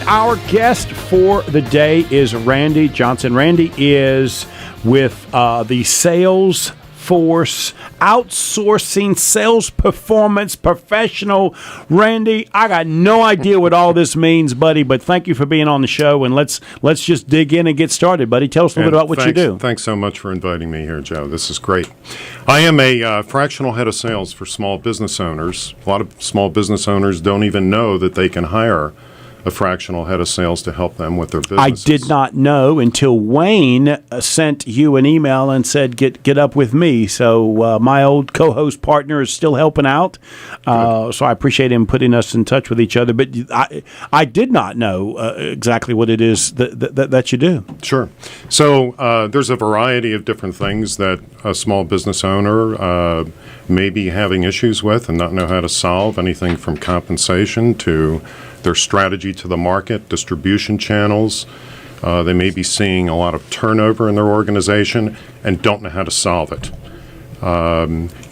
our guest for the day is Randy Johnson. Randy is with the Sales Force Outsourcing Sales Performance Professional. Randy, I got no idea what all this means, buddy, but thank you for being on the show, and let's just dig in and get started, buddy. Tell us a little bit about what you do. Thanks so much for inviting me here, Joe. This is great. I am a fractional head of sales for small business owners. A lot of small business owners don't even know that they can hire a fractional head of sales to help them with their business. I did not know until Wayne sent you an email and said, get up with me. So my old co-host partner is still helping out. So I appreciate him putting us in touch with each other. But I did not know exactly what it is that you do. Sure. So there's a variety of different things that a small business owner may be having issues with and not know how to solve, anything from compensation to their strategy to the market, distribution channels. They may be seeing a lot of turnover in their organization and don't know how to solve it.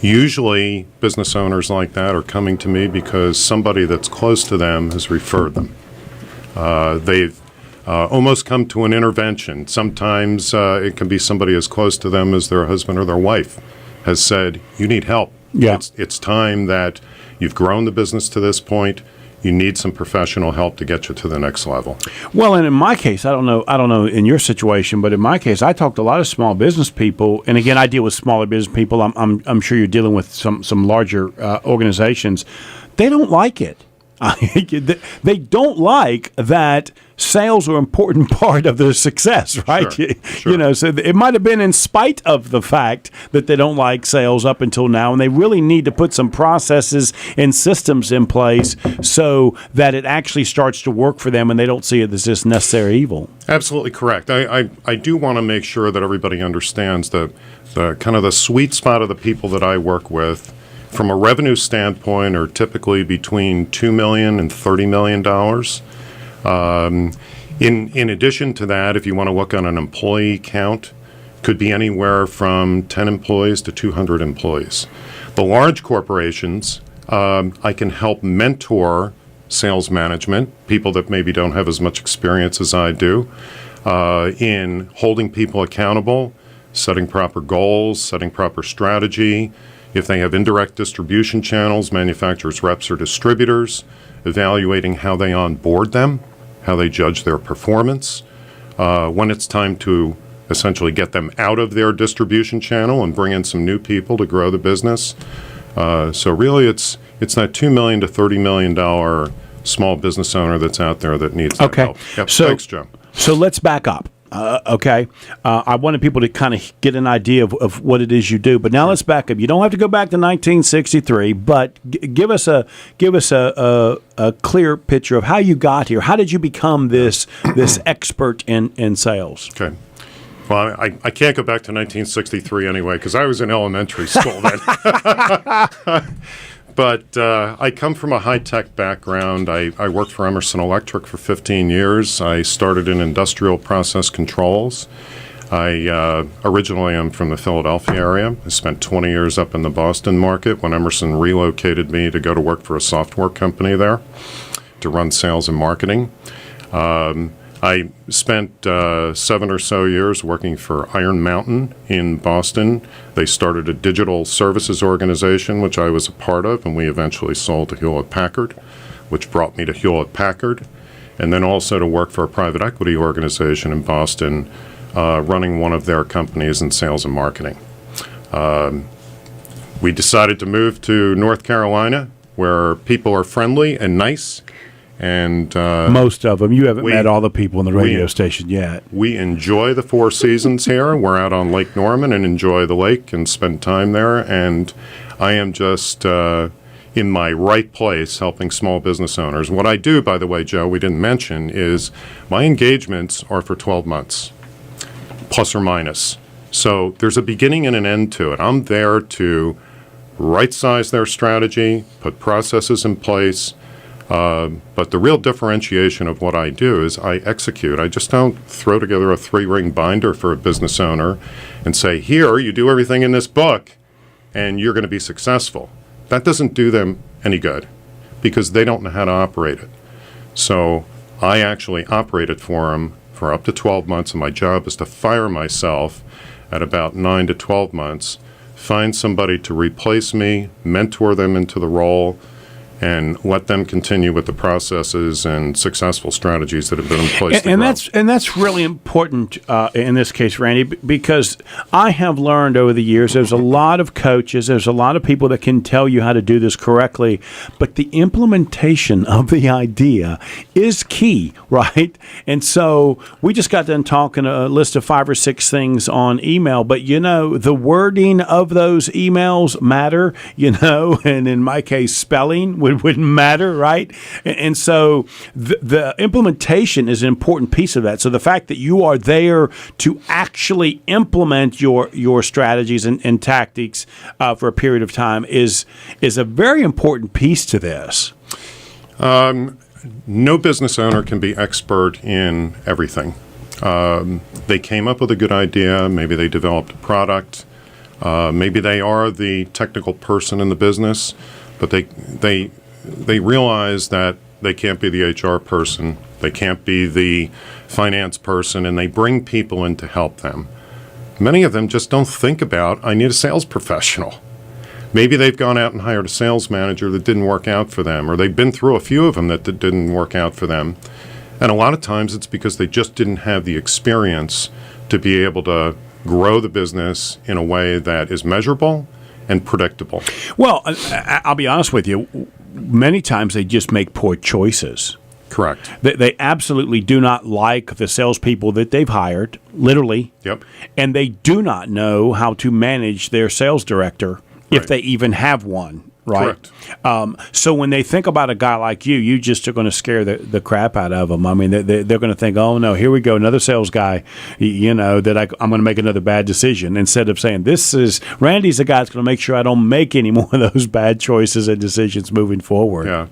Usually, business owners like that are coming to me because somebody that's close to them has referred them. They've almost come to an intervention. Sometimes it can be somebody as close to them as their husband or their wife has said, you need help. Yeah. It's time that you've grown the business to this point. You need some professional help to get you to the next level. Well, and in my case, I don't know in your situation, but in my case, I talk to a lot of small business people, and again, I deal with smaller business people. I'm sure you're dealing with some larger organizations. They don't like it. They don't like that sales are an important part of their success, right? Sure. You know, so it might have been in spite of the fact that they don't like sales up until now, and they really need to put some processes and systems in place so that it actually starts to work for them and they don't see it as this necessary evil. Absolutely correct. I do want to make sure that everybody understands the kind of the sweet spot of the people that I work with from a revenue standpoint are typically between $2 million and $30 million. In addition to that, if you want to look on an employee count, could be anywhere from 10 employees to 200 employees. The large corporations, I can help mentor sales management, people that maybe don't have as much experience as I do, in holding people accountable, setting proper goals, setting proper strategy. If they have indirect distribution channels, manufacturers, reps, or distributors, evaluating how they onboard them, how they judge their performance, when it's time to essentially get them out of their distribution channel and bring in some new people to grow the business. So really it's that $2 million to $30 million small business owner that's out there that needs that help. Yep. Thanks, Joe. So let's back up. I wanted people to kind of get an idea of what it is you do, but now let's back up. You don't have to go back to 1963, but give us a clear picture of how you got here. How did you become this expert in sales? Okay. Well, I can't go back to 1963 anyway because I was in elementary school then. But I come from a high-tech background. I worked for Emerson Electric for 15 years. I started in industrial process controls. I originally am from the Philadelphia area. I spent 20 years up in the Boston market when Emerson relocated me to go to work for a software company there to run sales and marketing. I spent 7 or so years working for Iron Mountain in Boston. They started a digital services organization, which I was a part of, and we eventually sold to Hewlett-Packard, which brought me to Hewlett-Packard, and then also to work for a private equity organization in Boston, running one of their companies in sales and marketing. We decided to move to North Carolina, where people are friendly and nice. And most of them. You haven't met all the people in the radio station yet. We enjoy the Four Seasons here. We're out on Lake Norman and enjoy the lake and spend time there. And I am just in my right place helping small business owners. What I do, by the way, Joe, we didn't mention, is my engagements are for 12 months, plus or minus. So there's a beginning and an end to it. I'm there to right-size their strategy, put processes in place. But the real differentiation of what I do is I execute. I just don't throw together a 3-ring binder for a business owner and say, here, you do everything in this book, and you're going to be successful. That doesn't do them any good because they don't know how to operate it. So I actually operated for them for up to 12 months, and my job is to fire myself at about 9 to 12 months, find somebody to replace me, mentor them into the role, and let them continue with the processes and successful strategies that have been in place. And that's really important in this case, Randy, because I have learned over the years there's a lot of coaches, there's a lot of people that can tell you how to do this correctly, but the implementation of the idea is key, right? And so we just got done talking a list of 5 or 6 things on email, but the wording of those emails matter, and in my case, spelling wouldn't matter, right? And so the implementation is an important piece of that. So the fact that you are there to actually implement your strategies and tactics for a period of time is a very important piece to this. No business owner can be expert in everything. They came up with a good idea. Maybe they developed a product. Maybe they are the technical person in the business, but they realize that they can't be the HR person, they can't be the finance person, and they bring people in to help them. Many of them just don't think about, I need a sales professional. Maybe they've gone out and hired a sales manager that didn't work out for them, or they've been through a few of them that didn't work out for them. And a lot of times it's because they just didn't have the experience to be able to grow the business in a way that is measurable and predictable. Well, I'll be honest with you. Many times they just make poor choices. Correct. They absolutely do not like the salespeople that they've hired, literally. Yep. And they do not know how to manage their sales director, if they even have one. Right. Correct. So when they think about a guy like you just are going to scare the crap out of them. I mean, they're going to think, oh, no, here we go, another sales guy, that I'm going to make another bad decision, instead of saying, Randy's the guy that's going to make sure I don't make any more of those bad choices and decisions moving forward. Yeah.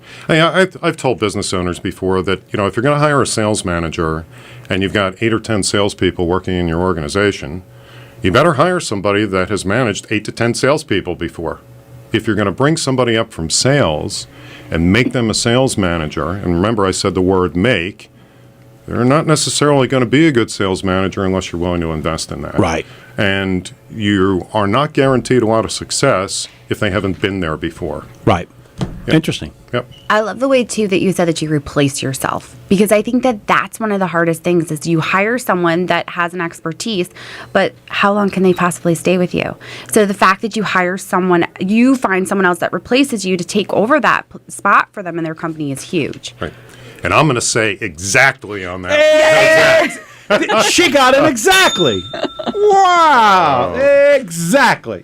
I've told business owners before that, if you're going to hire a sales manager and you've got 8 or 10 salespeople working in your organization, you better hire somebody that has managed 8 to 10 salespeople before. If you're going to bring somebody up from sales and make them a sales manager, and remember I said the word make, they're not necessarily going to be a good sales manager unless you're willing to invest in that. Right. And you are not guaranteed a lot of success if they haven't been there before. Right. Yep. Interesting. Yep. I love the way, too, that you said that you replace yourself, because I think that that's one of the hardest things is you hire someone that has an expertise, but how long can they possibly stay with you? So the fact that you find someone else that replaces you to take over that spot for them in their company is huge. Right. And I'm going to say exactly on that. She got it exactly. Wow. Exactly.